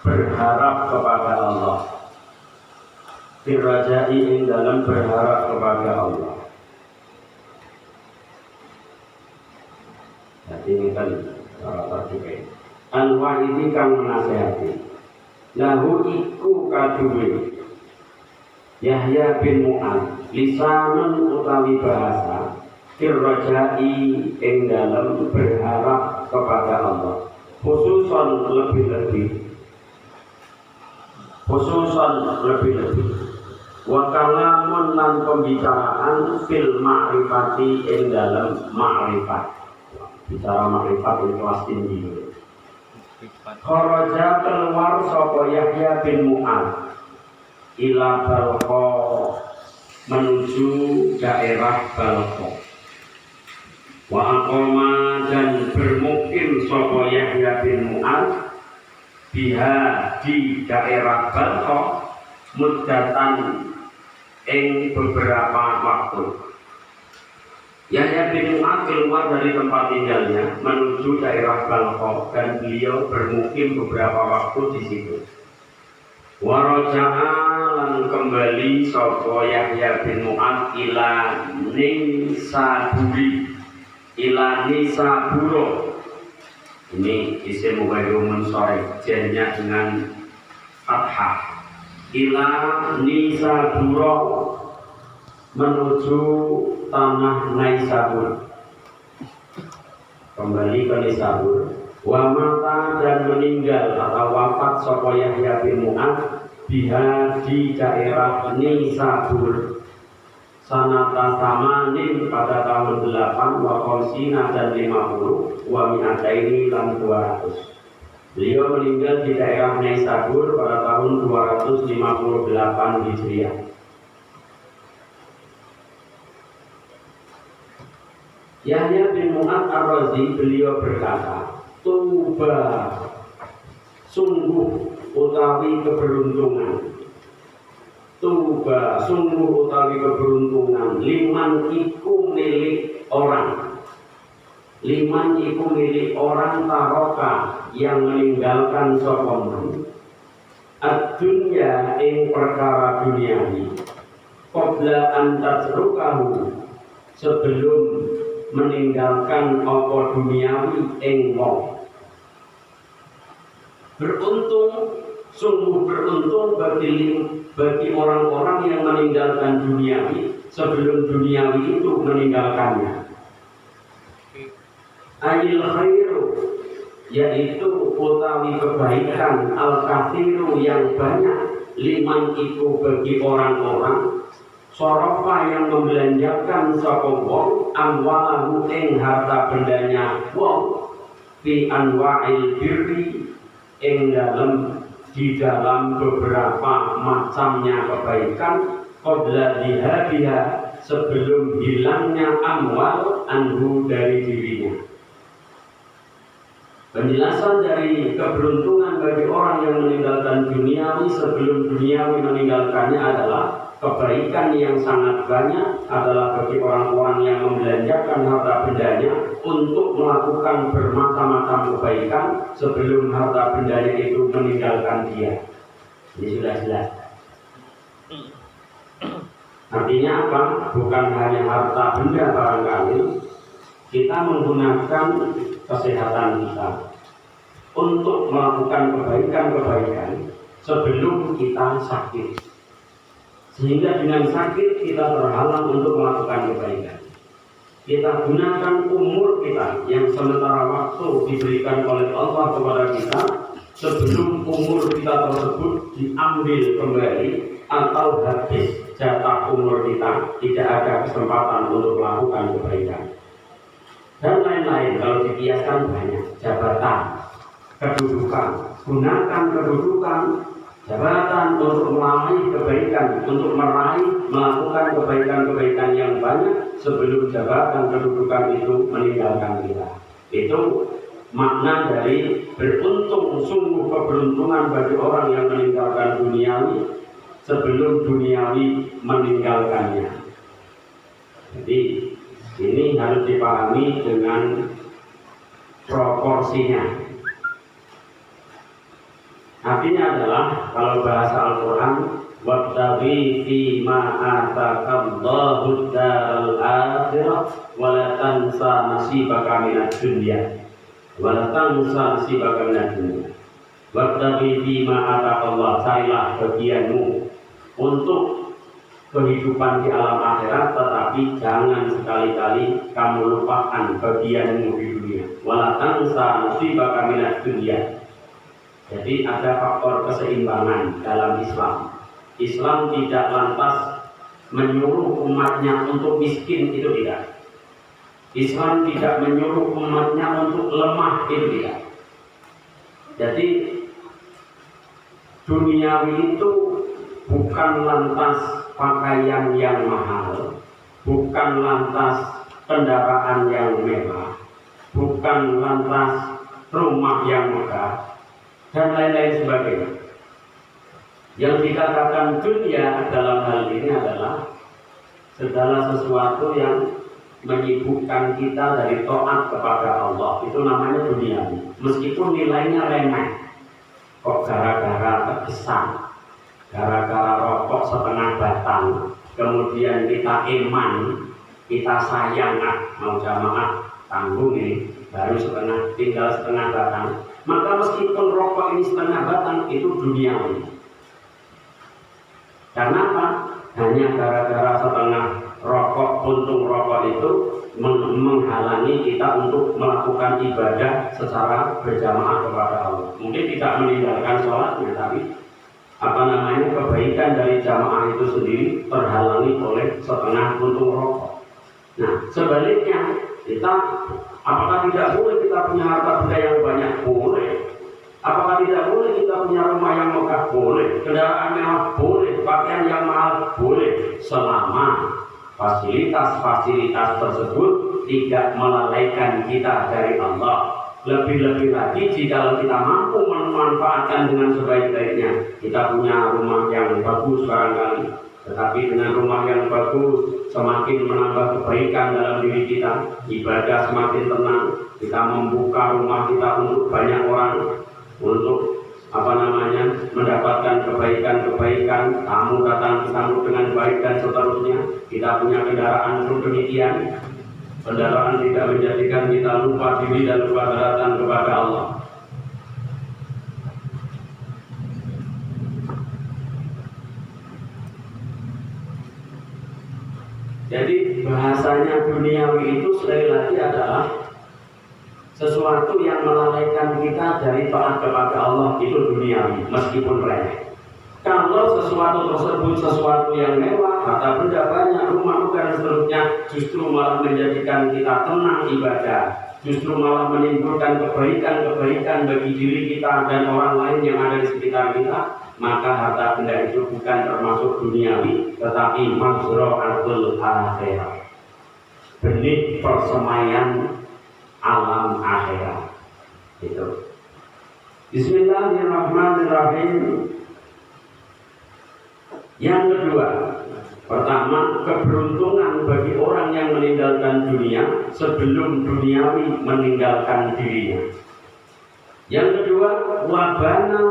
berharap kepada Allah. Firrajai ing dalam berharap kepada Allah. Jadi ini kan terjadi. Al-Wa'idi kang menasehati. Lahu iku kaduwe Yahya bin Mu'ad lisanun utawi bahasa firrajai ing dalam berharap kepada Allah. Khususan lebih-lebih wa kalamun lan pembicaraan fil ma'rifati ing dalam ma'rifat. Bicara ma'rifat itu kelas tinggi. Kharaja keluar sapa Yahya bin Mu'ad ila Balqa menuju daerah Balqa. Wa aqama dan bermukim sapa Yahya bin Mu'ad biha di daerah Balqa muddatan ing beberapa waktu. Yahya bin Mu'ad keluar dari tempat tinggalnya menuju daerah Balqa dan beliau bermukim beberapa waktu di situ. Waraja'a lan kembali sapa Yahya bin Mu'ad ila Nisaburo. Ini isim mubham munsharif jennya dengan fathah. Ila Nisaburo menuju tanah Naisabur. Kembali ke Naisabur. Wa mata dan meninggal atau wafat sapa Yahya bin Mu'ad biha di daerah Naisabur. Sanata samanin pada tahun 8 wa khamsina dan 50 wa mi'ataini lan 200. Beliau meninggal di daerah Naisabur pada tahun 258 Hijriah. Yahya bin Mu'ad Ar-Razi beliau berkata, Tuba sungguh utawi keberuntungan. Tuba sungguh utawi keberuntungan liman iku milik orang. Liman iku milik orang taroka yang meninggalkan sokoman. Ad-dunya ing perkara duniawi. Qabla an tasrukahu sebelum meninggalkan apa duniawi ing wong. Beruntung, sungguh beruntung bagi orang-orang yang meninggalkan duniawi sebelum duniawi itu meninggalkannya. Ayil khairu, yaitu utawi kebaikan al-kathiru yang banyak, liman itu bagi orang-orang sorofa yang membelanjakan sapa wong amwalahu ing harta bendanya wong fi anwa'il birri ing di dalam beberapa macamnya kebaikan qabla dihabiha sebelum hilangnya amwal anhu dari dirinya. Penjelasan dari keberuntungan bagi orang yang meninggalkan duniawi sebelum duniawi meninggalkannya adalah kebaikan yang sangat banyak adalah bagi orang-orang yang membelanjakan harta bendanya untuk melakukan bermacam-macam kebaikan sebelum harta bendanya itu meninggalkan dia. Ini sudah jelas. Artinya apa? Bukan hanya harta benda barangkali, kita menggunakan kesehatan kita untuk melakukan kebaikan-kebaikan sebelum kita sakit. Sehingga dengan sakit kita terhalang untuk melakukan kebaikan. Kita gunakan umur kita yang sementara waktu diberikan oleh Allah kepada kita sebelum umur kita tersebut diambil kembali atau habis jatah umur kita, tidak ada kesempatan untuk melakukan kebaikan. Dan lain-lain kalau dikiaskan banyak, jabatan, kedudukan, gunakan kedudukan, jabatan untuk meraih kebaikan, untuk melakukan kebaikan-kebaikan yang banyak sebelum jabatan kedudukan itu meninggalkan kita. Itu makna dari beruntung, sungguh keberuntungan bagi orang yang meninggalkan duniawi sebelum duniawi meninggalkannya. Jadi ini harus dipahami dengan proporsinya. Artinya adalah kalau bahasa Al-Quran, wabtaghi fima atakallahu daral akhirah wala tansa nasibaka minad dunya wala tansa nasibaka minad dunya. Wabtaghi fima atakallah, carilah bagianmu untuk kehidupan di alam akhirat, tetapi jangan sekali-kali kamu lupakan bagianmu di dunia. Wala tansa nasibaka minad dunya. Jadi ada faktor keseimbangan dalam Islam. Islam tidak lantas menyuruh umatnya untuk miskin, itu tidak. Islam tidak menyuruh umatnya untuk lemah, itu tidak. Jadi duniawi itu bukan lantas pakaian yang mahal, bukan lantas kendaraan yang mewah, bukan lantas rumah yang megah, dan lain-lain sebagainya. Yang dikatakan dunia dalam hal ini adalah segala sesuatu yang menyibukkan kita dari taat kepada Allah. Itu namanya dunia. Meskipun nilainya remeh, kok gara-gara terkesan, gara-gara rokok setengah batang, kemudian kita iman, kita sayang, mau jamaah tanggung ini baru setengah, tinggal setengah batang. Maka meskipun rokok ini setengah batang, itu duniawi. Karena apa? Hanya gara-gara setengah rokok, puntung rokok itu menghalangi kita untuk melakukan ibadah secara berjamaah kepada Allah. Mungkin tidak meninggalkan sholatnya, tapi kebaikan dari jamaah itu sendiri terhalangi oleh setengah puntung rokok. Nah, sebaliknya kita, apakah tidak boleh kita punya harta benda yang banyak? Boleh. Apakah tidak boleh kita punya rumah yang megah? Boleh. Kendaraan mewah? Boleh. Pakaian yang mahal? Boleh. Selama fasilitas-fasilitas tersebut tidak melalaikan kita dari Allah. Lebih-lebih lagi jika kita mampu memanfaatkan dengan sebaik-baiknya. Kita punya rumah yang bagus barangkali, tetapi dengan rumah yang bagus semakin menambah kebaikan dalam diri kita, ibadah semakin tenang, kita membuka rumah kita untuk banyak orang, untuk mendapatkan kebaikan-kebaikan, tamu datang disambut dengan baik dan seterusnya. Kita punya kendaraan pun demikian. Kendaraan tidak menjadikan kita lupa diri dan lupa daratan kepada Allah. Jadi bahasanya duniawi itu sekali lagi adalah sesuatu yang melalaikan kita dari taat kepada Allah, itu duniawi, meskipun remeh. Kalau sesuatu tersebut sesuatu yang mewah, harta benda banyak, rumah megah dan seterusnya, justru malah menjadikan kita tenang ibadah, justru malah menimbulkan kebaikan-kebaikan bagi diri kita dan orang lain yang ada di sekitar kita, maka harta benda itu bukan termasuk duniawi, tetapi mazra'atul akhirah, benih persemaian alam akhirat. Itu. Bismillahirrahmanirrahim. Yang kedua, pertama, keberuntungan bagi orang yang meninggalkan dunia sebelum duniawi meninggalkan dirinya. Yang kedua, wabana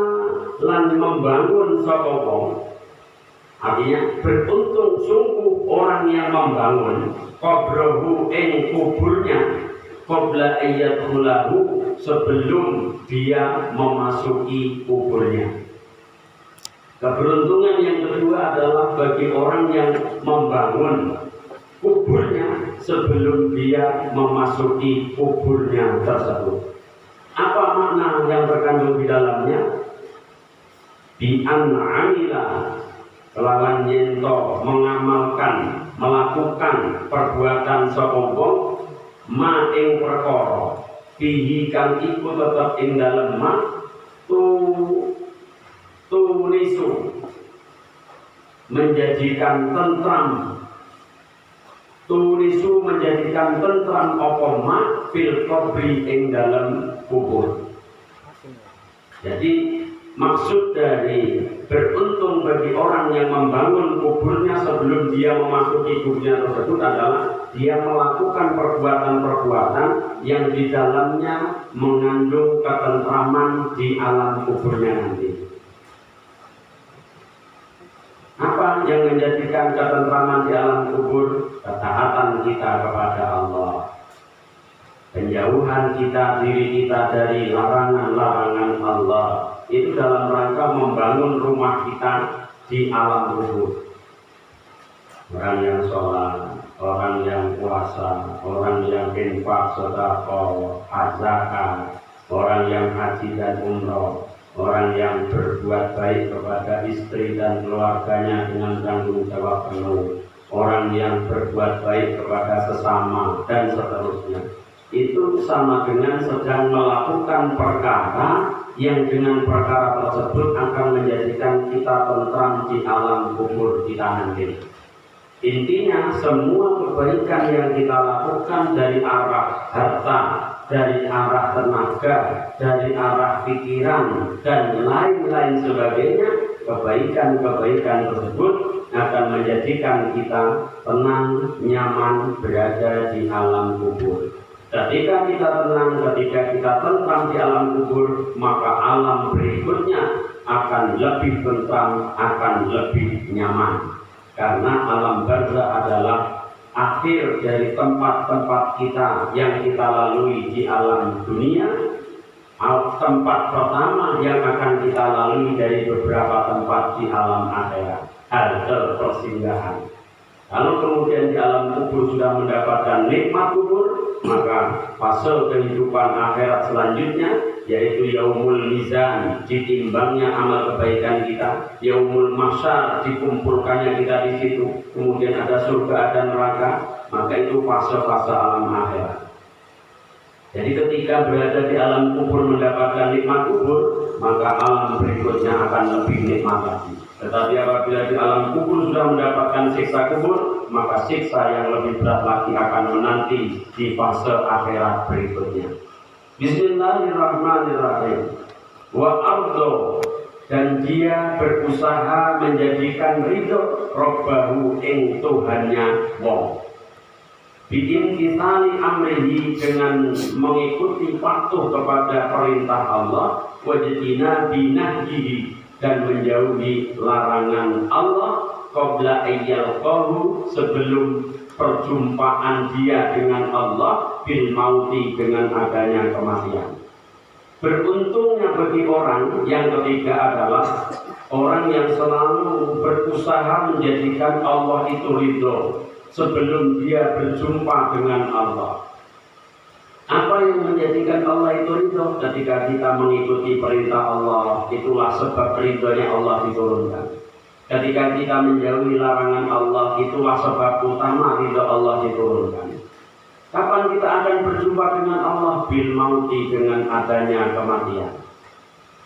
lan membangun sokopong. Artinya beruntung sungguh orang yang membangun qabrohu ing kuburnya qabla ayyadkhulahu, sebelum dia memasuki kuburnya. Keberuntungan yang kedua adalah bagi orang yang membangun kuburnya sebelum dia memasuki kuburnya tersebut. Apa makna yang terkandung di dalamnya? Bi an'amila, kelawan yento mengamalkan, melakukan perbuatan sokongkong ma ing perkara bihi kang iku tetep ing dalem ma tunisu, menjadikan tentram, tunisu menjadikan tentram apa ma fil qabri ing dalam kubur. Jadi maksud dari beruntung bagi orang yang membangun kuburnya sebelum dia memasuki kuburnya tersebut adalah dia melakukan perbuatan-perbuatan yang di dalamnya mengandung ketentraman di alam kuburnya nanti. Apa yang menjadikan ketentraman di alam kubur? Ketaatan kita kepada Allah, penjauhan diri kita dari larangan-larangan Allah. Itu dalam rangka membangun rumah kita di alam kubur. Orang yang sholat, orang yang puasa, orang yang infak, sedekah, zakat, orang yang haji dan umroh, orang yang berbuat baik kepada istri dan keluarganya dengan tanggung jawab penuh, orang yang berbuat baik kepada sesama dan seterusnya. Itu sama dengan sedang melakukan perkara yang dengan perkara tersebut akan menjadikan kita tentram di alam kubur kita nanti. Intinya semua kebaikan yang kita lakukan dari arah harta, dari arah tenaga, dari arah pikiran dan lain-lain sebagainya, kebaikan-kebaikan tersebut akan menjadikan kita tenang, nyaman berada di alam kubur. Ketika kita tenang, ketika kita tentram di alam kubur, maka alam berikutnya akan lebih tentram, akan lebih nyaman. Karena alam barzakh adalah akhir dari tempat-tempat kita yang kita lalui di alam dunia. Tempat pertama yang akan kita lalui dari beberapa tempat di alam akhirat, halte persinggahan. Kalau kemudian di alam kubur sudah mendapatkan nikmat kubur, maka fase kehidupan akhirat selanjutnya yaitu yaumul mizan, ditimbangnya amal kebaikan kita, yaumul mahsyar, dikumpulkannya kita di situ, kemudian ada surga dan neraka, maka itu fase-fase alam akhirat. Jadi ketika berada di alam kubur mendapatkan nikmat kubur, maka alam berikutnya akan lebih nikmat lagi. Tetapi apabila di alam kubur sudah mendapatkan siksa kubur, maka siksa yang lebih berat lagi akan menanti di fase akhirat berikutnya. Bismillahirrahmanirrahim. Wa ardo, dan dia berusaha menjadikan ridho Rabbahu ing Tuhannya wong. Biimtithali amrihi, dengan mengikuti patuh kepada perintah Allah, wajtina binahyihi, dan menjauhi larangan Allah, qabla ayyalqahu, sebelum perjumpaan dia dengan Allah, bil mauti, dengan adanya kematian. Beruntungnya bagi orang yang ketiga adalah orang yang selalu berusaha menjadikan Allah itu ridho sebelum dia berjumpa dengan Allah. Apa yang menjadikan Allah itu ridho? Ketika kita mengikuti perintah Allah, itulah sebab ridhonya Allah diturunkan. Ketika kita menjauhi larangan Allah, itulah sebab utama ridho Allah diturunkan. Kapan kita akan berjumpa dengan Allah? Bil mauti, dengan adanya kematian.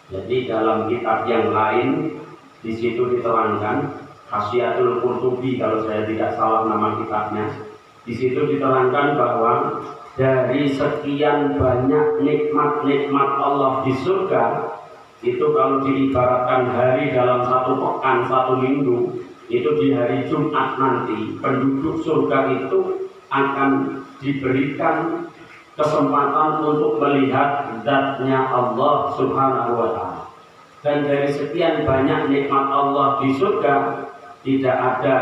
Jadi dalam kitab yang lain di situ diterangkan, Khasyiatul Qurtubi kalau saya tidak salah nama kitabnya, di situ diterangkan bahwa dari sekian banyak nikmat-nikmat Allah di surga, itu kalau diibaratkan hari dalam satu pekan, satu minggu, itu di hari Jumat nanti penduduk surga itu akan diberikan kesempatan untuk melihat zatnya Allah Subhanahu wa ta'ala. Dan dari sekian banyak nikmat Allah di surga, tidak ada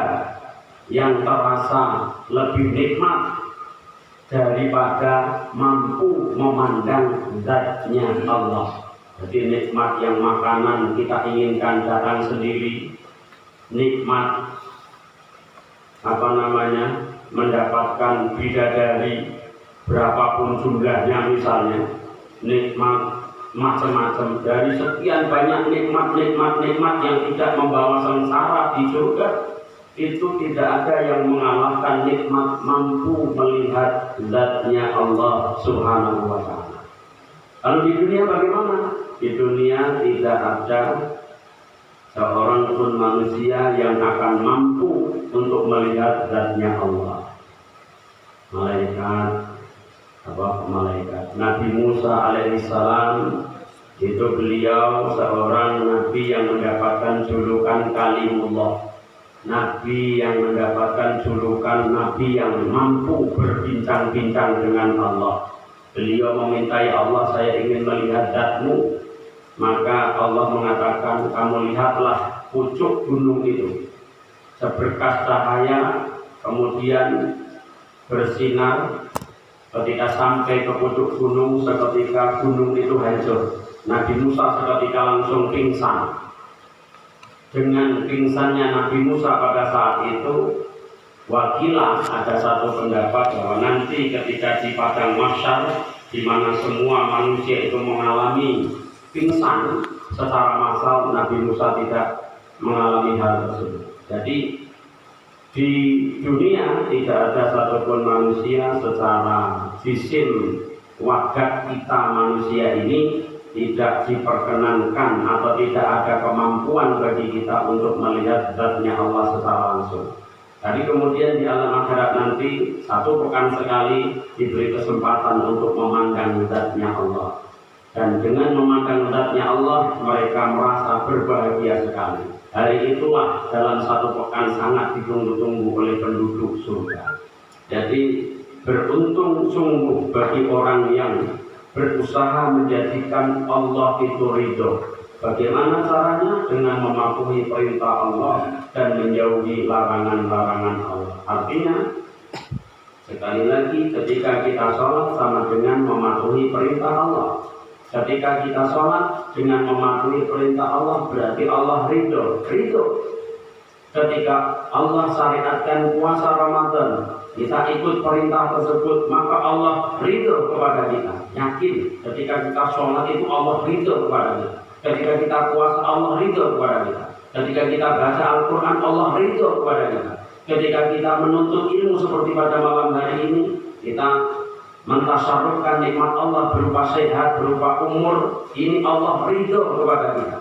yang terasa lebih nikmat daripada mampu memandang zatnya Allah. Jadi nikmat yang makanan kita inginkan datang sendiri, nikmat mendapatkan bidadari berapapun jumlahnya misalnya, nikmat macam-macam. Dari sekian banyak nikmat yang tidak membawa sengsara di surga, itu tidak ada yang mengalahkan nikmat mampu melihat zatnya Allah Subhanahu wa ta'ala. Lalu di dunia bagaimana? Di dunia tidak ada seorang pun manusia yang akan mampu untuk melihat zatnya Allah. Malaikat Nabi Musa alaihissalam Itu beliau seorang nabi yang mendapatkan julukan Kalimullah, nabi yang mendapatkan julukan nabi yang mampu berbincang-bincang dengan Allah. Beliau memintai Allah, saya ingin melihat zatmu. Maka Allah mengatakan, kamu lihatlah pucuk gunung itu seberkas cahaya, kemudian bersinar. Ketika sampai ke pucuk gunung, seketika gunung itu hancur. Nabi Musa seketika langsung pingsan. Dengan pingsannya Nabi Musa pada saat itu, wakilah ada satu pendapat bahwa nanti ketika di padang mahsyar, di mana semua manusia itu mengalami pingsan secara massal, Nabi Musa tidak mengalami hal tersebut. Jadi di dunia tidak ada satupun manusia secara jisim wadah kita manusia ini tidak diperkenankan atau tidak ada kemampuan bagi kita untuk melihat zatnya Allah secara langsung. Jadi kemudian di alam akhirat nanti 1 pekan sekali diberi kesempatan untuk memandang zatnya Allah. Dan dengan memandang zatnya Allah, mereka merasa berbahagia sekali. Hari itulah dalam 1 pekan sangat ditunggu-tunggu oleh penduduk surga. Jadi beruntung sungguh bagi orang yang berusaha menjadikan Allah itu ridho. Bagaimana caranya? Dengan mematuhi perintah Allah dan menjauhi larangan-larangan Allah. Artinya, sekali lagi, ketika kita sholat sama dengan mematuhi perintah Allah. Ketika kita sholat dengan mematuhi perintah Allah, berarti Allah ridho. Ketika Allah syariatkan puasa Ramadan, kita ikut perintah tersebut, maka Allah ridho kepada kita. Yakin, ketika kita sholat itu Allah ridho kepada kita. Ketika kita puasa, Allah ridho kepada kita. Ketika kita baca Al-Quran, Allah ridho kepada kita. Ketika kita menuntut ilmu seperti pada malam hari ini, kita mentasarrufkan nikmat Allah berupa sehat, berupa umur, ini Allah ridho kepada kita.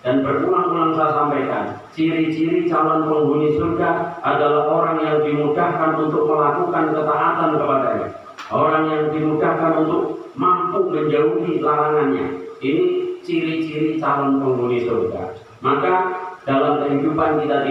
Dan berulang-ulang saya sampaikan, ciri-ciri calon penghuni surga adalah orang yang dimudahkan untuk melakukan ketaatan kepadanya, orang yang dimudahkan untuk mampu menjauhi larangannya. Ini ciri-ciri calon penghuni surga. Maka dalam kehidupan kita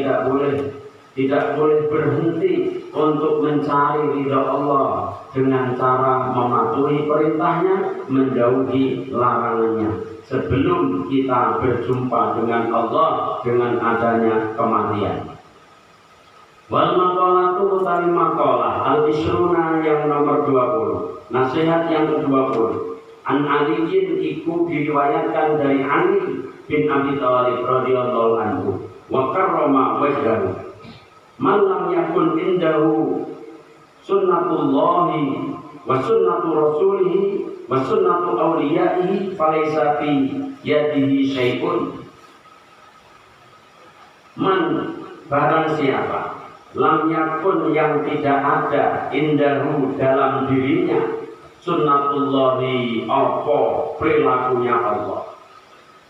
tidak boleh berhenti untuk mencari ridha Allah dengan cara mematuhi perintahnya, menjauhi larangannya. Sebelum kita berjumpa dengan Allah dengan adanya kematian. Wal maqalatu utawi maqalah al-isruna yang nomor 20. Nasihat yang ke-20. An Aliyin iku diriwayatkan dari Ali bin Abi Thalib radhiyallahu anhu. Wa karrama wajhahu. Man lam yakun indahu sunnatullahi wa sunnatu rasulihi wa sunnatu awliyaihi falaysa fi yadihi syai'un. Man, barang siapa lam yakun yang tidak ada indahu dalam dirinya sunnatullahi apa perilakunya Allah,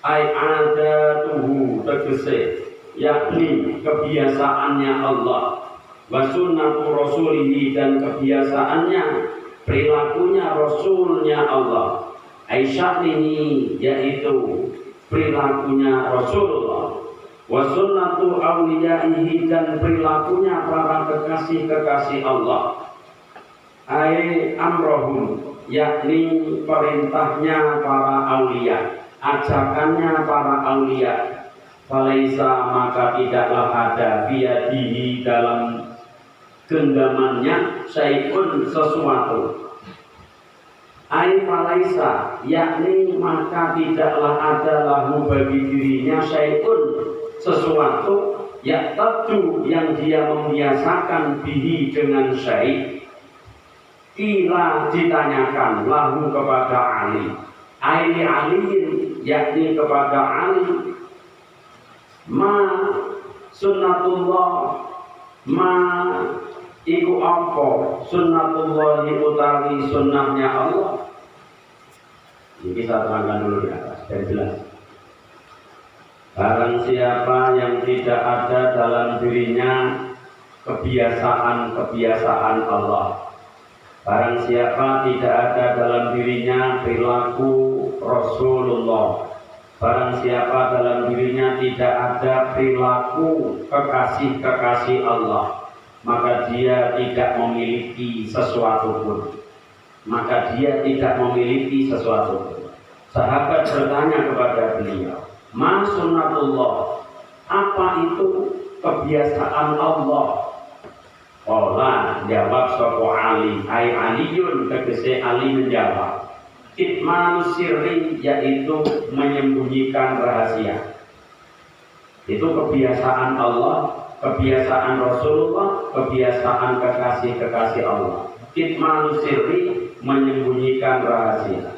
ai adatuhu tegese yakni kebiasaannya Allah, wa sunnatu rasulihi dan kebiasaannya perilakunya Rasulnya Allah, aisya'nihi yaitu perilakunya Rasulullah, wa sunnatu awliyaihi dan perilakunya para kekasih-kekasih Allah, ai amrohum yakni perintahnya para aulia, ajakannya para aulia, falaisa maka tidaklah ada biyadihi dalam genggamannya syai'un sesuatu, ai falaisa yakni maka tidaklah ada lahu bagi dirinya syai'un sesuatu yaktadu yang dia membiasakan bihi dengan syai'. Kila ditanyakan lahu kepada Ali, ai aliin yakni kepada Ali, ma sunnatullah, ma iku apa sunnatullahi utawi sunnahnya Allah. Ini kita terangkan dulu di atas dan jelas. Barang siapa yang tidak ada dalam dirinya kebiasaan-kebiasaan Allah, barang siapa tidak ada dalam dirinya perilaku Rasulullah. Barang siapa dalam dirinya tidak ada perilaku kekasih-kekasih Allah, maka dia tidak memiliki sesuatu pun. Maka dia tidak memiliki sesuatu pun. Sahabat bertanya kepada beliau, "Ma sunnatullah?" Apa itu kebiasaan Allah? Qala, jawab sapa Ali, ai Aliyun, tegese Ali menjawab, kitmanus sirri, yaitu menyembunyikan rahasia. Itu kebiasaan Allah, kebiasaan Rasulullah, kebiasaan kekasih-kekasih Allah. Kitmanus sirri, menyembunyikan rahasia.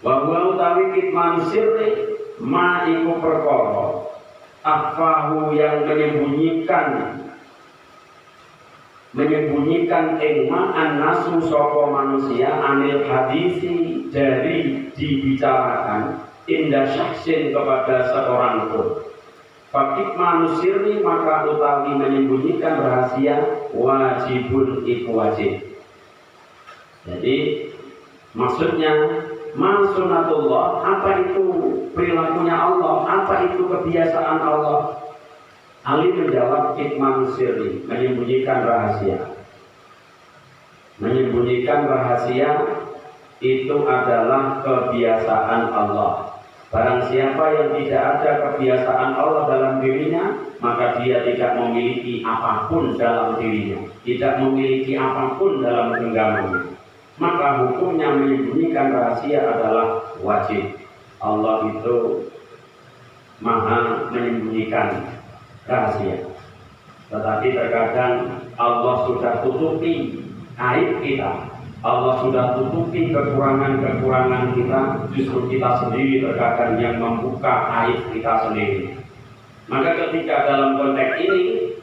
Wa huwa utawi kitmanus sirri ma iku perkara akhfahu, yang menyembunyikan ingma an-nasu sapa manusia anil hadisi, dari dibicarakan indah syaksin kepada seorang pun. Fakit manusiri, maka utawi menyembunyikan rahasia wajibun iku wajib. Jadi maksudnya sunatullah, apa itu perilakunya Allah, apa itu kebiasaan Allah? Ali menjawab, kitman sirri, menyembunyikan rahasia. Menyembunyikan rahasia itu adalah kebiasaan Allah. Barang siapa yang tidak ada kebiasaan Allah dalam dirinya, maka dia tidak memiliki apapun dalam dirinya, tidak memiliki apapun dalam genggamannya. Maka hukumnya menyembunyikan rahasia adalah wajib. Allah itu maha menyembunyikan rahasia. Tetapi terkadang Allah sudah tutupi aib kita, Allah sudah tutupi kekurangan-kekurangan kita, justru kita sendiri terkadang yang membuka aib kita sendiri. Maka ketika dalam konteks ini,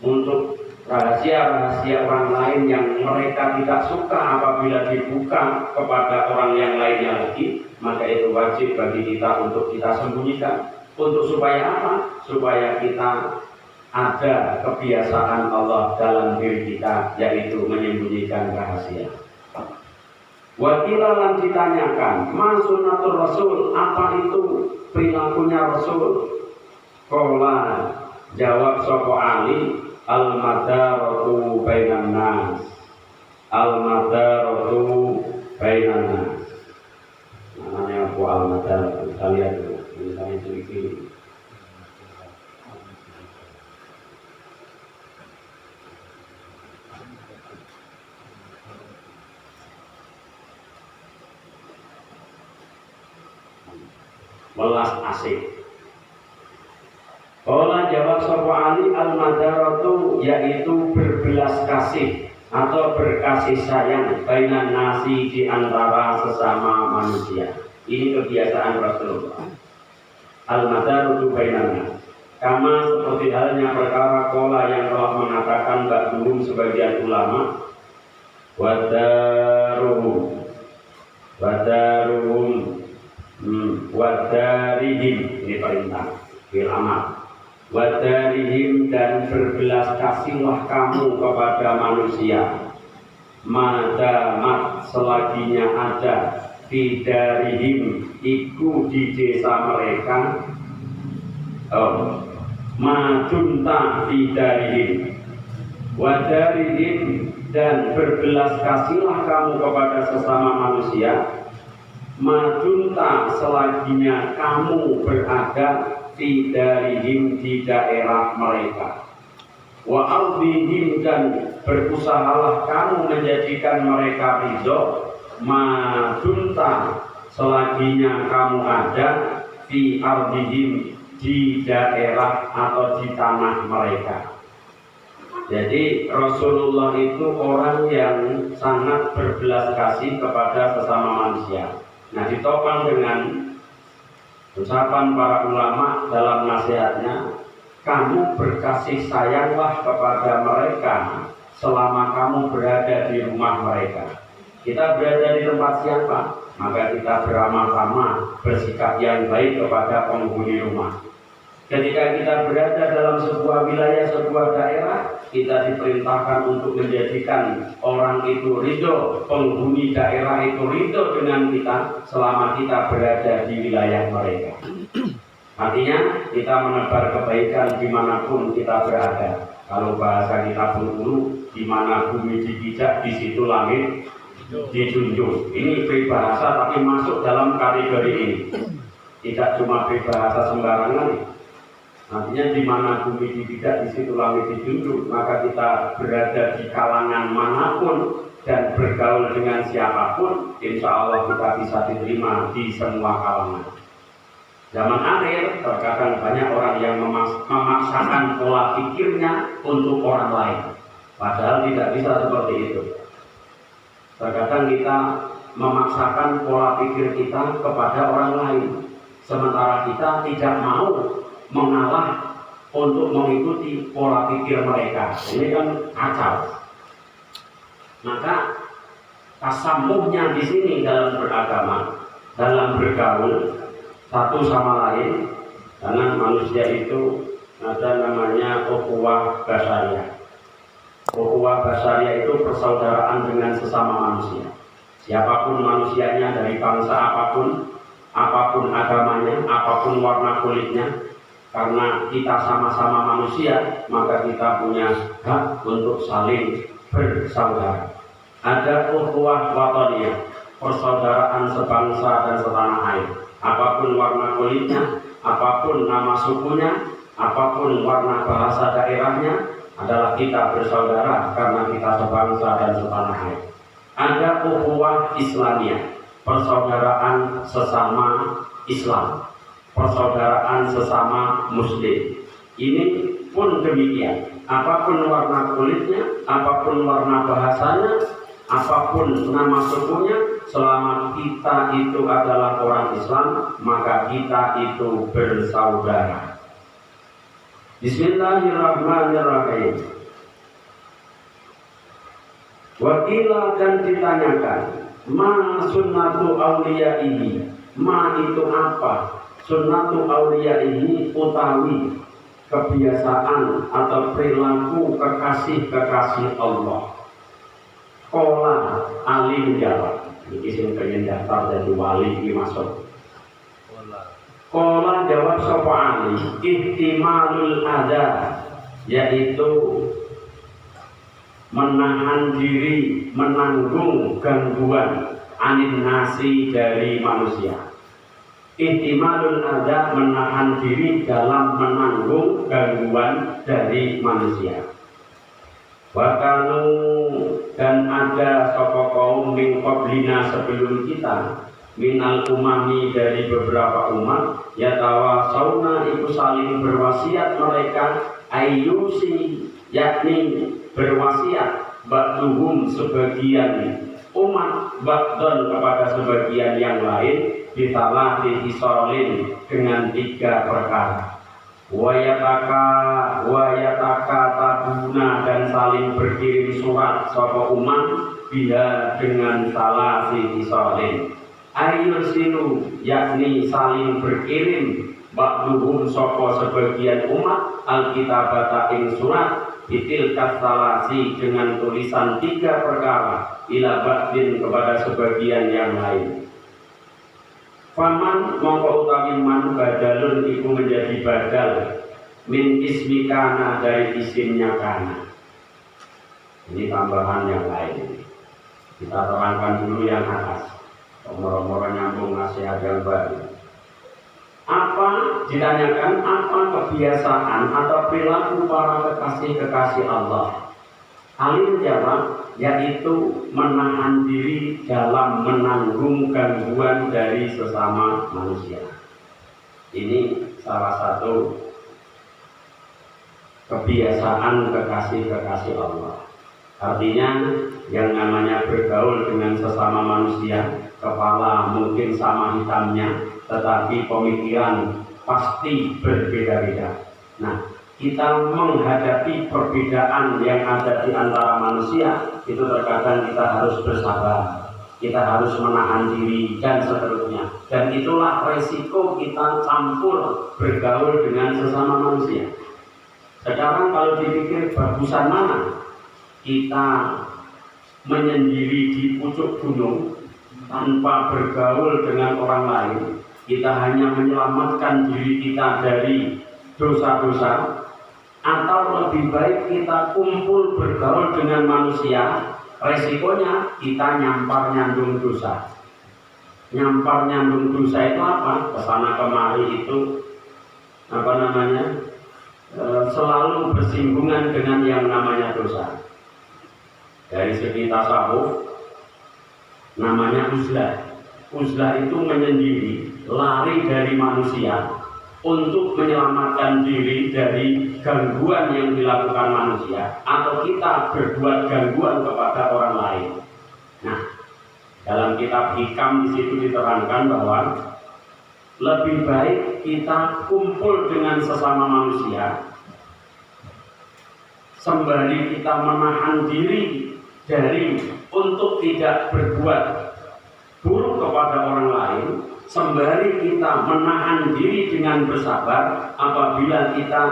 untuk rahasia-rahasia orang lain yang mereka tidak suka apabila dibuka kepada orang yang lainnya lagi, maka itu wajib bagi kita untuk kita sembunyikan. Untuk supaya apa? Supaya kita ada kebiasaan Allah dalam diri kita, yaitu menyembunyikan rahasia. Wakila lan ditanyakan, ma sunnatur Rasul, apa itu perilakunya Rasul? Qala, jawab sapa Ali, al-madaratu bainan nas. Al-madaratu bainan nas. Namanya apa al-madaratu? Kita lihat dulu. Misalnya sedikit. Welas asih. Qala, jawab sapa Ali, al-madaratu, yaitu berbelas kasih atau berkasih sayang bainan nasi, di antara sesama manusia. Ini kebiasaan Rasulullah. Al-madaratu bainan nas. Kama, seperti halnya perkara qala yang telah mengatakan ba'dhum sebagian ulama, wadaruhum wadarihim, ini perintah fil amal. Wadarihim, dan berbelas kasihlah kamu kepada manusia, madamat, selaginya ada, fidarihim, iku di desa mereka, madunta fidarihim. Wadarihim, dan berbelas kasihlah kamu kepada sesama manusia, madunta, selaginya kamu berada, fidarihim, di daerah mereka. Wa ardihim, dan berusahalah kamu menjadikan mereka ridho, madunta, selaginya kamu ada, fi ardihim, di daerah atau di tanah mereka. Jadi Rasulullah itu orang yang sangat berbelas kasih kepada sesama manusia. Nah, ditopang dengan ucapan para ulama dalam nasihatnya, kamu berkasih sayanglah kepada mereka selama kamu berada di rumah mereka. Kita berada di tempat siapa? Maka kita beramah tamah, bersikap yang baik kepada penghuni rumah. Ketika kita berada dalam sebuah wilayah, sebuah daerah, kita diperintahkan untuk menjadikan orang itu ridho, penghuni daerah itu ridho dengan kita selama kita berada di wilayah mereka. Artinya kita menebar kebaikan dimanapun kita berada. Kalau bahasa kita dulu, di mana bumi dipijak, di situ langit dijunjung. Ini peribahasa tapi masuk dalam kategori ini. Tidak cuma peribahasa sembarangan. Artinya di mana bumi dipijak, di situ langit dijunjung. Maka kita berada di kalangan manapun dan bergaul dengan siapapun, insya Allah kita bisa diterima di semua kalangan. Zaman akhir terkadang banyak orang yang memaksakan pola pikirnya untuk orang lain, padahal tidak bisa seperti itu. Terkadang kita memaksakan pola pikir kita kepada orang lain, sementara kita tidak mau mengalah untuk mengikuti pola pikir mereka. Ini kan kacau. Maka tasamuhnya di sini dalam beragama, dalam bergaul satu sama lain, karena manusia itu ada namanya ukhuwah basyariah. Ukhuwah basyariah itu persaudaraan dengan sesama manusia. Siapapun manusianya, dari bangsa apapun, apapun agamanya, apapun warna kulitnya, karena kita sama-sama manusia, maka kita punya hak untuk saling bersaudara. Ada ukhuwah wataniyah, persaudaraan sebangsa dan setanah air. Apapun warna kulitnya, apapun nama sukunya, apapun warna bahasa daerahnya, adalah kita bersaudara karena kita sebangsa dan setanah air. Ada ukhuwah Islamiyah, persaudaraan sesama Islam, persaudaraan sesama Muslim. Ini pun demikian. Apapun warna kulitnya, apapun warna bahasanya, apapun nama sukunya, selama kita itu adalah orang Islam, maka kita itu bersaudara. Bismillahirrahmanirrahim. Wakila, dan ditanyakan, ma sunnatu awliyaihi, ma itu apa? Sunnatu awliyaihi utawi kebiasaan atau perilaku kekasih-kekasih Allah. Kola alim jawab. Ini sing pengen daftar jadi wali ini masuk. Kola jawab sapa Ali, ihtimalul adha, yaitu menahan diri, menanggung gangguan anin nasi dari manusia. Ihtimalul adha, menahan diri dalam menanggung gangguan dari manusia. Wakanu, dan ada sapa kaum min qablina sebelum kita, minal umami dari beberapa umat, yatawasauna itu saling berwasiat mereka, ayyusi yakni berwasiat, ba'duhum sebagian umat, ba'don kepada sebagian yang lain, bitalah dihisolin dengan 3 perkara. Wayataka tabuna, dan saling berkirim surat sapa umat biha dengan salah dihisolin. Ayursilu yakni saling berkirim, ba'duhum sapa sebagian umat, alkitabata ing surat, bitil kasalasi dengan tulisan 3 perkara, ila ba'din kepada sebagian yang lain. Faman mongko utawi man badalun iku menjadi badal min ismi kana dari isimnya kana. Ini tambahan yang lain. Kita terangkan dulu yang atas. Moro-moro nyambung nasihat yang baru. Apa ditanyakan, apa kebiasaan atau perilaku para kekasih-kekasih Allah? Ali menjawab, yaitu menahan diri dalam menanggung gangguan dari sesama manusia. Ini salah satu kebiasaan kekasih-kekasih Allah. Artinya yang namanya bergaul dengan sesama manusia, kepala mungkin sama hitamnya, tetapi pemikiran pasti berbeda-beda. Nah, kita menghadapi perbedaan yang ada di antara manusia, itu terkadang kita harus bersabar. kita harus menahan diri dan seterusnya. Dan itulah resiko kita campur bergaul dengan sesama manusia. Sekarang kalau dipikir bagusan mana kita menyendiri di pucuk gunung tanpa bergaul dengan orang lain, kita hanya menyelamatkan diri kita dari dosa-dosa, atau lebih baik kita kumpul bergaul dengan manusia, resikonya kita nyampar nyandung dosa. Nyampar nyandung dosa itu apa? Kesana kemari itu selalu bersinggungan dengan yang namanya dosa. Dari segi tasawuf namanya uzlah. Uzlah itu menyendiri, lari dari manusia untuk menyelamatkan diri dari gangguan yang dilakukan manusia, atau kita berbuat gangguan kepada orang lain. Nah, dalam kitab Hikam di situ diterangkan bahwa lebih baik kita kumpul dengan sesama manusia sembari kita menahan diri dari untuk tidak berbuat buruk kepada orang lain, sembari kita menahan diri dengan bersabar apabila kita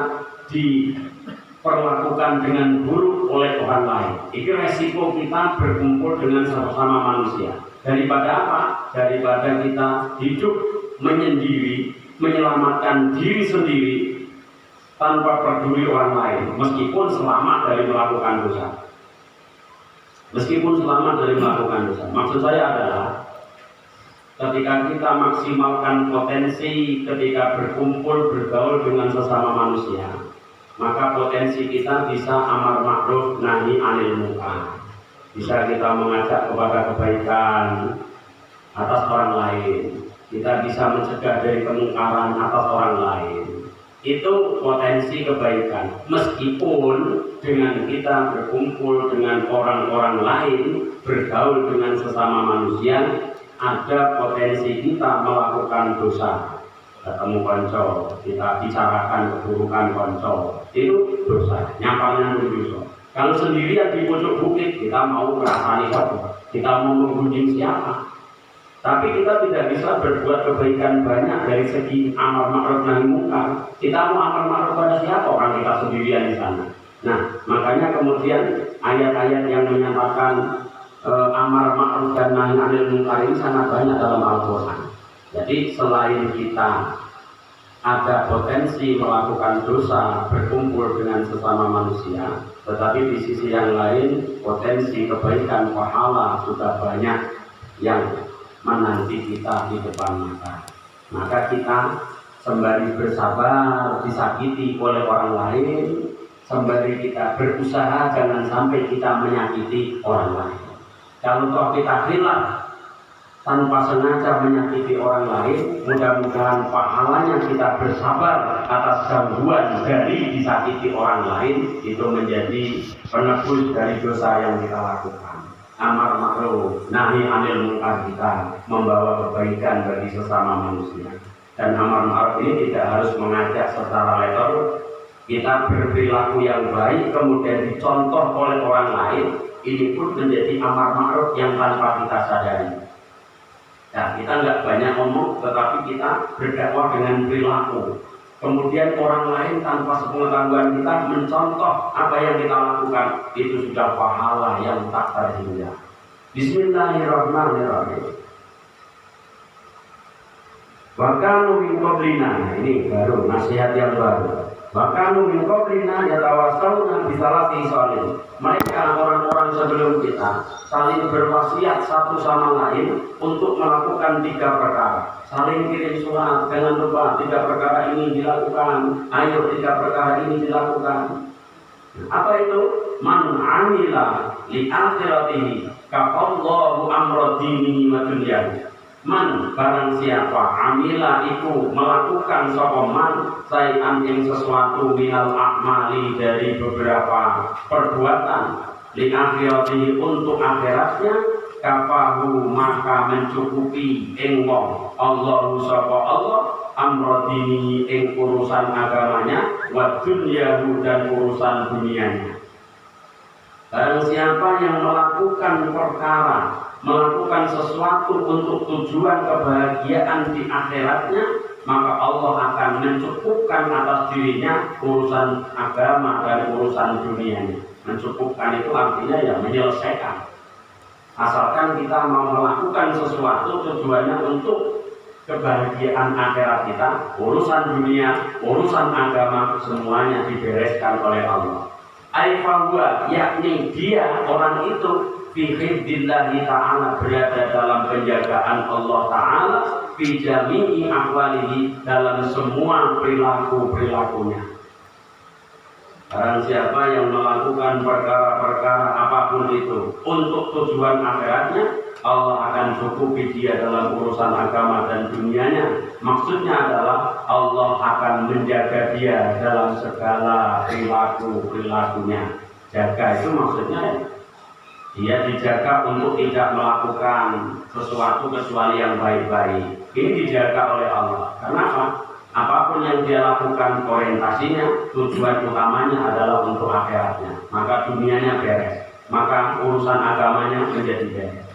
diperlakukan dengan buruk oleh orang lain. Itu resiko kita berkumpul dengan sesama manusia. Daripada apa? Daripada kita hidup menyendiri, menyelamatkan diri sendiri tanpa peduli orang lain, meskipun selamat dari melakukan dosa. Meskipun selamat dari melakukan dosa. Maksud saya adalah ketika kita maksimalkan potensi ketika berkumpul bergaul dengan sesama manusia, maka potensi kita bisa amar ma'ruf nahi anil munkar. Bisa kita mengajak kepada kebaikan atas orang lain. Kita bisa mencegah dari kemungkaran atas orang lain. Itu potensi kebaikan. Meskipun dengan kita berkumpul dengan orang-orang lain, bergaul dengan sesama manusia, ada potensi kita melakukan dosa. Ketemu konco, kita bicarakan keburukan konco, itu dosa. Nyampangnya dosa. Kalau sendirian di pojok bukit, kita mau merasani siapa? Kita mau menggunjing siapa? Tapi kita tidak bisa berbuat kebaikan banyak dari segi amar ma'ruf nahi munkar. Kita mau amar ma'ruf pada siapa? Orang kita sendirian di sana. Nah, makanya kemudian ayat-ayat yang menyatakan amar ma'ruf dan nahi anil munkar ini sangat banyak dalam Al-Quran. Jadi selain kita ada potensi melakukan dosa berkumpul dengan sesama manusia, tetapi di sisi yang lain potensi kebaikan pahala sudah banyak yang menanti kita di depan mata. Maka kita sembari bersabar disakiti oleh orang lain, sembari kita berusaha jangan sampai kita menyakiti orang lain. Kalau toh kita khilaf tanpa sengaja menyakiti orang lain, mudah-mudahan pahalanya kita bersabar atas gangguan dari disakiti orang lain itu menjadi penebus dari dosa yang kita lakukan. Amar ma'ruf nahi anil munkar kita membawa kebaikan bagi sesama manusia. Dan amar ma'ruf ini tidak harus mengajak secara letter. Kita berperilaku yang baik kemudian dicontoh oleh orang lain, ini pun menjadi amar ma'ruf yang tanpa kita sadari. Nah, kita nggak banyak ngomong, tetapi kita berdakwah dengan perilaku. Kemudian orang lain tanpa sepengetahuan kita mencontoh apa yang kita lakukan, itu sudah pahala yang tak terhingga. Bismillahirrahmanirrahim. Wakanu min qablina, ini baru nasihat yang baru. Wakanu min qablina yatawassauna bisalati sholin. Mereka orang-orang sebelum kita saling berwasiat satu sama lain untuk melakukan 3 perkara. Saling kirim surat, jangan lupa 3 perkara ini dilakukan. Ayo 3 perkara ini dilakukan. Apa itu? Man amila li akhiratihi kafallahu amra dinihi wa dunyahi. Man barang siapa amila itu melakukan sokoman sayan yang sesuatu minal akmali dari beberapa perbuatan li akhiratihi untuk akhiratnya, kafahu maka mencukupi ing wong Allahu sapa Allah amra dinihi ing urusan agamanya wa dunyahu dan urusan dunianya. Barang siapa yang melakukan perkara melakukan sesuatu untuk tujuan kebahagiaan di akhiratnya, maka Allah akan mencukupkan atas dirinya urusan agama dan urusan dunianya. Mencukupkan itu artinya ya menyelesaikan. Asalkan kita mau melakukan sesuatu tujuannya untuk kebahagiaan akhirat kita, urusan dunia, urusan agama, semuanya dibereskan oleh Allah. Aifahuwa, yakni dia orang itu fi hifdzillahi ta'ala, berada dalam penjagaan Allah Ta'ala, fi jami'i ahwalihi, dalam semua perilaku-perilakunya. Barang siapa yang melakukan perkara-perkara apapun itu untuk tujuan akhiratnya, Allah akan cukupi dia dalam urusan agama dan dunianya. Maksudnya adalah Allah akan menjaga dia dalam segala perilakunya. Jaga itu maksudnya dia dijaga untuk tidak melakukan sesuatu kecuali yang baik-baik. Ini dijaga oleh Allah. Kenapa? Apapun yang dia lakukan orientasinya, tujuan utamanya adalah untuk akhiratnya. Maka dunianya beres, maka urusan agamanya menjadi beres.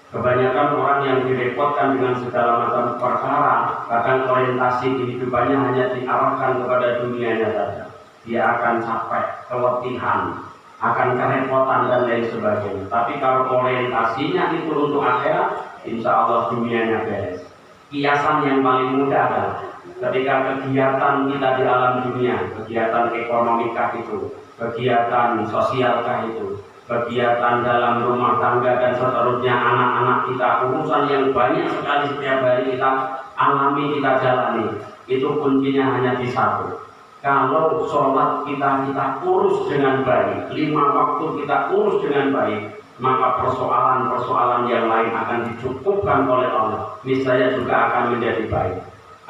Kebanyakan orang yang direpotkan dengan segala macam perkara, bahkan orientasi kehidupannya hanya diarahkan kepada dunianya saja. Dia akan capek, keletihan, akan kerepotan dan lain sebagainya. Tapi kalau orientasinya itu untuk akhirat, insya Allah dunianya beres. Kiasan yang paling mudah adalah ketika kegiatan kita di alam dunia, kegiatan ekonomikah itu, kegiatan sosialkah itu, kegiatan dalam rumah tangga dan seterusnya, anak-anak kita, urusan yang banyak sekali setiap hari kita alami, kita jalani, itu kuncinya hanya di satu. Kalau sholat kita urus dengan baik, 5 waktu kita urus dengan baik, maka persoalan-persoalan yang lain akan dicukupkan oleh Allah. Niscaya juga akan menjadi baik.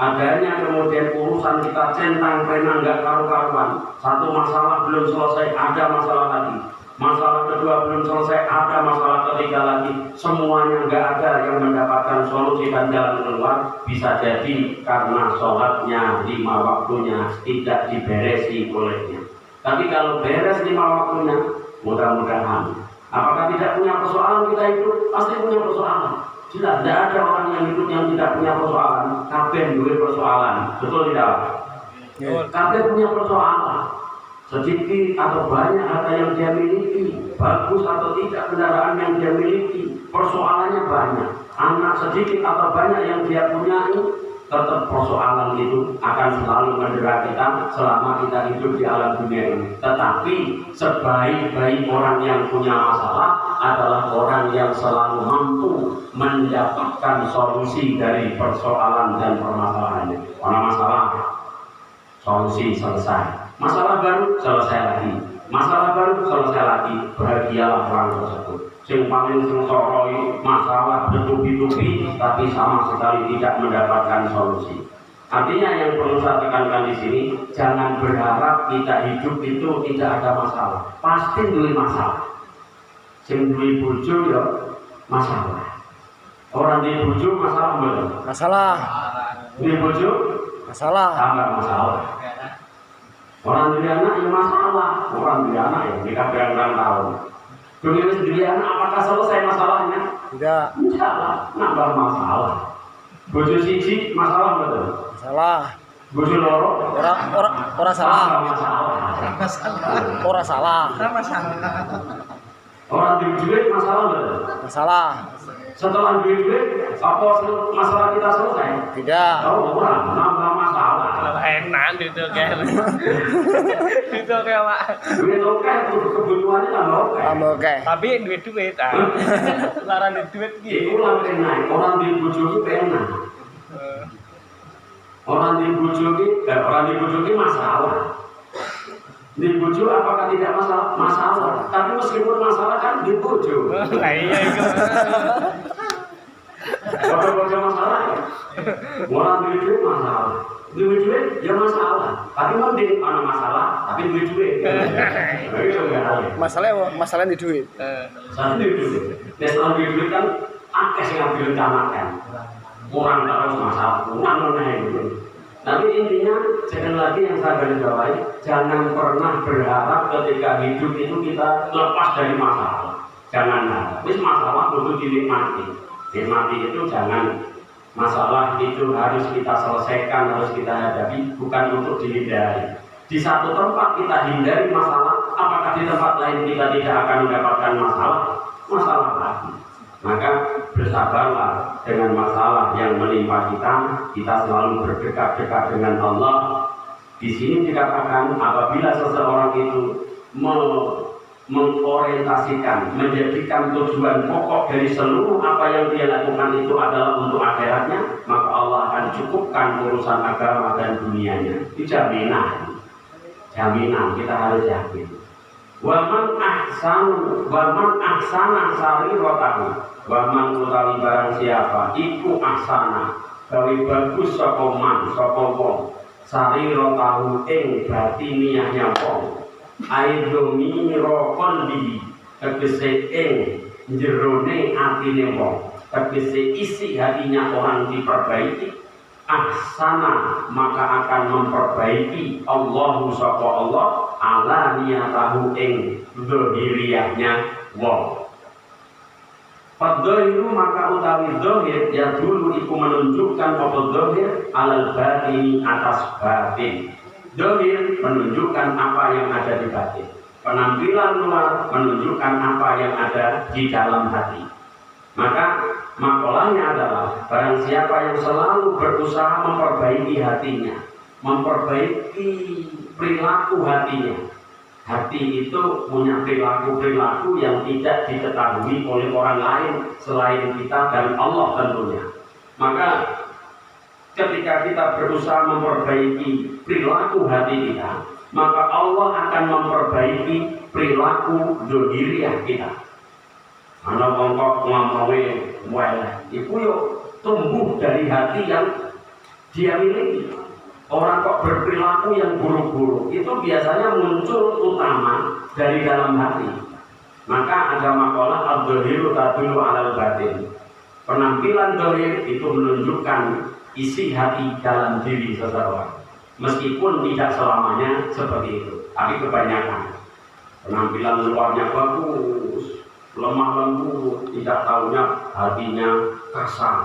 Adanya kemudian urusan kita centang penang nggak karu-karuan, satu masalah belum selesai, ada masalah lagi. Masalah kedua belum selesai, ada masalah ketiga lagi. Semuanya nggak ada yang mendapatkan solusi dan jalan keluar. Bisa jadi karena sholatnya 5 waktunya tidak diberesi olehnya. Tapi kalau beres 5 waktunya, mudah-mudahan. Apakah tidak punya persoalan kita hidup? Pasti punya persoalan. Jelas, tidak ada orang yang hidup yang tidak punya persoalan. Kabeh punya persoalan, betul tidak? Kabeh punya persoalan. Sedikit atau banyak harta yang dia miliki, bagus atau tidak kendaraan yang dia miliki, persoalannya banyak. Anak sedikit atau banyak yang dia punya, tetap persoalan itu akan selalu mendera kita selama kita hidup di alam dunia ini. Tetapi sebaik-baik orang yang punya masalah adalah orang yang selalu mampu mendapatkan solusi dari persoalan dan permasalahannya. Karena masalah, solusi selesai. Masalah baru selesai lagi, masalah baru selesai lagi. Bahagialah orang tersebut. Yang paling sengsoroi masalah bertubi-tubi, tapi sama sekali tidak mendapatkan solusi. Artinya yang perlu saya tekankan di sini, jangan berharap kita hidup itu tidak ada masalah. Pasti duwe masalah. Sing duwe bojo ya masalah. Orang di bojo masalah betul. Masalah. Duwe bojo masalah. Tambah masalah. Orang diri anak ya masalah, orang diri anak ya nikah berang-berang tahun. Dunia sendiri anak apakah selesai masalahnya? Tidak. Tidak lah, nambah masalah. Bojo siji masalah betul. Masalah. Bojo loro orang salah. Masalah. Orang salah. Orang duit masalah betul. Masalah. Setelah duit apa masalah kita selesai? Tidak. Oh, orang nambah masalah. Enak gitu kayak. Itu kayak Pak. Duit oke, kebutuhannya tambah oke. Tambah oke. Tapi duit ah. Larang duit gitu. Itu lah enak. Orang di bojo ki enak. Orang di bojo ki masalah. Di bojo apakah tidak masalah? Masalah. Tapi meskipun masalah kan di bojo. Lah iya itu. Bojo masalah ya. Orang duit masalah. Duit ya masalah. Tapi mending ana masalah tapi duit. Masalah di duit. Masalah di duit. Masalah di duit kan akeh sing ngambil canakan. Kurang terus masalah, kurang meneh. Tapi intinya sekali lagi yang saya garis bawahi, jangan pernah berharap ketika hidup itu kita lepas dari masalah. jangan marah. Wis masalah kudu dinikmati. Nikmati itu jangan masalah itu harus kita selesaikan, harus kita hadapi, bukan untuk dihindari. Di satu tempat kita hindari masalah, apakah di tempat lain kita tidak akan mendapatkan masalah lagi. Maka bersabarlah dengan masalah yang menimpa kita. Kita selalu berdekat-dekat dengan Allah. Di sini dikatakan apabila seseorang itu mengorientasikan, menjadikan tujuan pokok dari seluruh apa yang dia lakukan itu adalah untuk akhiratnya, maka Allah akan cukupkan urusan agama dan dunianya. Itu jaminan kita harus yakin. Waman ahsana sariratahu, waman utawi barang siapa iku ahsana gawe bagus sapa man sapa wong sariratahu ing batiniahnya wong aidumi rokon di tegese ing jerone atine wong, tegese isi hatinya orang diperbaiki, ahsana maka akan memperbaiki Allahu sapa Allah ala niyatahu ing dzahiriyahnya wong. Fadzahiru maka utawi zahir ya dulu iku menunjukkan apa zahir alal batini atas batin. Zahir menunjukkan apa yang ada di batin. Penampilan luar menunjukkan apa yang ada di dalam hati. Maka makolahnya adalah barang siapa yang selalu berusaha memperbaiki hatinya, memperbaiki perilaku hatinya. Hati itu punya perilaku-perilaku yang tidak diketahui oleh orang lain selain kita dan Allah tentunya. Maka ketika kita berusaha memperbaiki perilaku hati kita, maka Allah akan memperbaiki perilaku zahiriyah kita. Ana wong kok ngomongé weleh, iku yo tumbuh dari hati yang dia miliki. Orang kok berperilaku yang buruk-buruk itu biasanya muncul utama dari dalam hati. Maka ada makalah al-dhahiru tadullu alal batin. Penampilan zahir itu menunjukkan isi hati dalam diri seseorang. Meskipun tidak selamanya seperti itu, tapi kebanyakan penampilan luarnya bagus, lemah lembut, tidak tahunya hatinya kasar,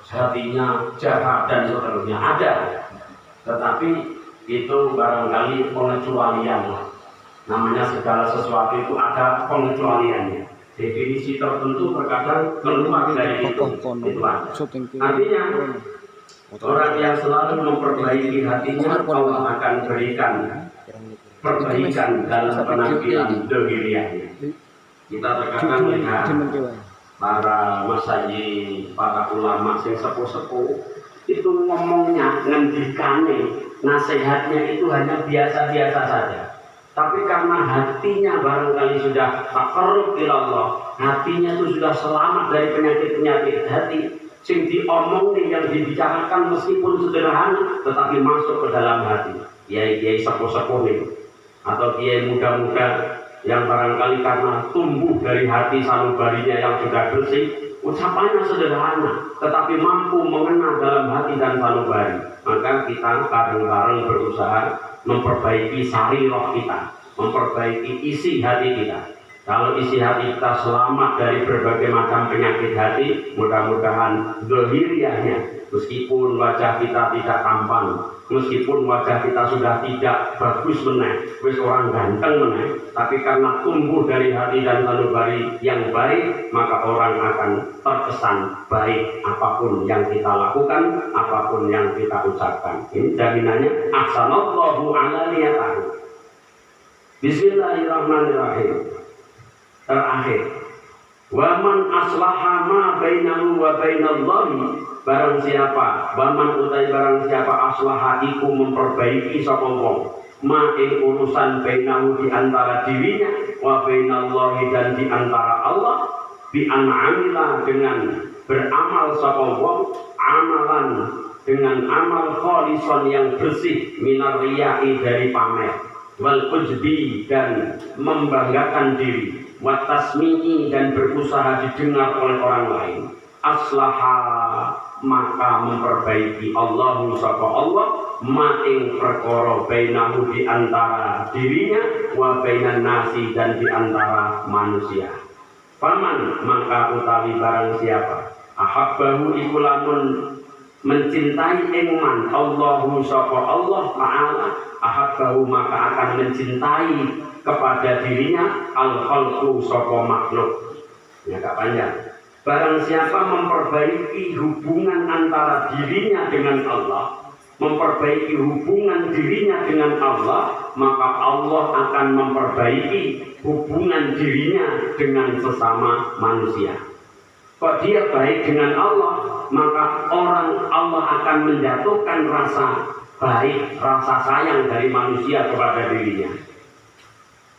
hatinya jahat dan seterusnya ada. Tetapi itu barangkali pengecualian. Namanya segala sesuatu itu ada pengecualiannya. Definisi tertentu terkadang keluar dari itu ada. Artinya orang yang selalu memperbaiki hatinya, Allah akan berikan perbaikan dalam penampilan zahiriyahnya. Kita terkadang lihat para masyayikh, para ulama yang sepuh-sepuh itu ngomongnya, ngendikane, nasihatnya itu hanya biasa-biasa saja. Tapi karena hatinya barangkali sudah taqarrub ila Allah, hatinya itu sudah selamat dari penyakit-penyakit hati, sing diomongin yang dibicarakan meskipun sederhana tetapi masuk ke dalam hati. Kiai-kiai sepuh-sepuh itu atau kiai muda-muda yang barangkali karena tumbuh dari hati sanubarinya yang sudah bersih, ucapannya sederhana tetapi mampu mengena dalam hati dan sanubari. Maka kita bareng-bareng berusaha memperbaiki sarirah kita, memperbaiki isi hati kita. Kalau isi hati kita selamat dari berbagai macam penyakit hati, mudah-mudahan zahiriyahnya, meskipun wajah kita tidak tampan, meskipun wajah kita sudah tidak bagus meneh, wis orang ganteng meneh, tapi karena tumbuh dari hati dan sanubari yang baik, maka orang akan terkesan baik apapun yang kita lakukan, apapun yang kita ucapkan. Ini jaminannya ahsanallahu ala niyatahu. Bismillahirrahmanirrahim. Terakhir, waman aslaha ma bainahu wa bainallahi, barang siapa, waman utai barang siapa aslaha iku memperbaiki sapa wong ma ing urusan bainahu di antara dirinya wa bainallahi dan di antara Allah, bi an'amila dengan beramal sapa wong amalan dengan amal khalisan yang bersih minar riya'i dari pamer wal ujbi dan membanggakan diri wa tasmi'i dan berusaha didengar oleh orang lain, aslaha maka memperbaiki Allahu sapa Allah ma ing perkara bainahu di antara dirinya wa bainan nasi dan di antara manusia. Faman maka utawi barang siapa ahabbahu iku lamun mencintai ingman Allahu sapa Allah Ta'ala ahabbahu maka akan mencintai kepada dirinya al-khalqu sapa makhluk. Ya agak panjang. Barang siapa memperbaiki hubungan antara dirinya dengan Allah, memperbaiki hubungan dirinya dengan Allah, maka Allah akan memperbaiki hubungan dirinya dengan sesama manusia. Kok dia baik dengan Allah, maka Allah akan menjatuhkan rasa baik, rasa sayang dari manusia kepada dirinya.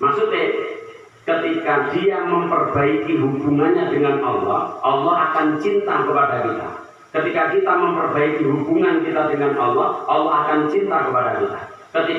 Maksudnya, ketika dia memperbaiki hubungannya dengan Allah, Allah akan cinta kepada kita. Ketika kita memperbaiki hubungan kita dengan Allah, Allah akan cinta kepada kita. Ketika